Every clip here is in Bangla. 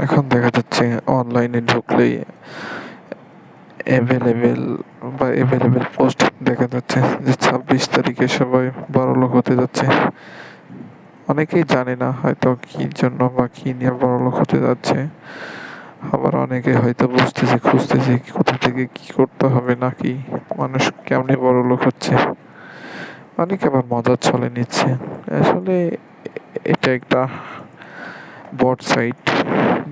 এখন দেখা যাচ্ছে অনলাইনে ঢুকলেই অ্যাভেলেবেল পোস্ট দেখা যাচ্ছে যে 26 তারিখে সবাই বড়লোক হতে যাচ্ছে। অনেকেই জানে না হয়তো কি জন্য বা কি নিয়ে বড়লোক হতে যাচ্ছে। আবার অনেকে হয়তো বুঝতেছে, খুঁজতেছে কোথা থেকে কি করতে হবে, নাকি মানুষ কেমনে বড়লোক হচ্ছে। অনেকে আবার মজার ছলে নিচ্ছে। আসলে এটা একটা বট সাইট,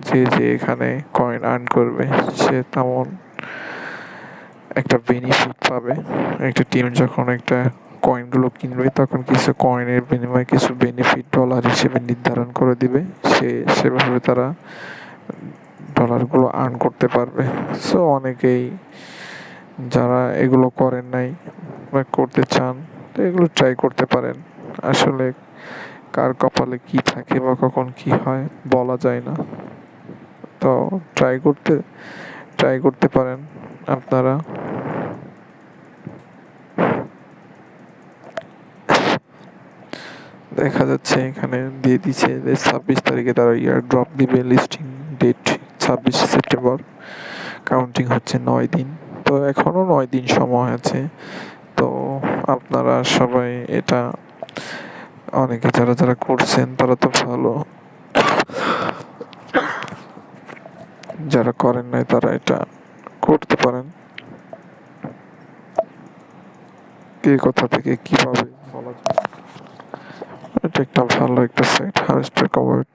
যে এখানে কয়েন আর্ন করবে সে তেমন একটা বেনিফিট পাবে। একটা টিম যখন একটা কয়েনগুলো কিনবে তখন কিছু কয়েনের বিনিময়ে কিছু বেনিফিট ডলার হিসেবে নির্ধারণ করে দিবে। সেভাবে তারা ডলারগুলো আর্ন করতে পারবে। সো অনেকেই যারা এগুলো করেন নাই বা করতে চান, তো এগুলো ট্রাই করতে পারেন। আসলে কার কপালে কি থাকে বা কখন কি হয় বলা যায় না। তো ট্রাই করতে পারেন আপনারা। দেখা যাচ্ছে এখানে দিয়ে দিচ্ছে যে 26 তারিখে তারা ইয়ার ড্রপ দিবে, লিস্টিং ডেট 26 সেপ্টেম্বর। কাউন্টিং হচ্ছে 9 দিন। তো এখনো 9 দিন সময় আছে। তো আপনারা সবাই এটা, অনেকে যারা যারা করছেন তারা তো ভালো, যারা করেন নাই তারা এটা করতে পারেন। কে কোথা থেকে কিভাবে বলা যায়। এটা একটা ভালো একটা সাইট, হারভেস্টার কভার্ট।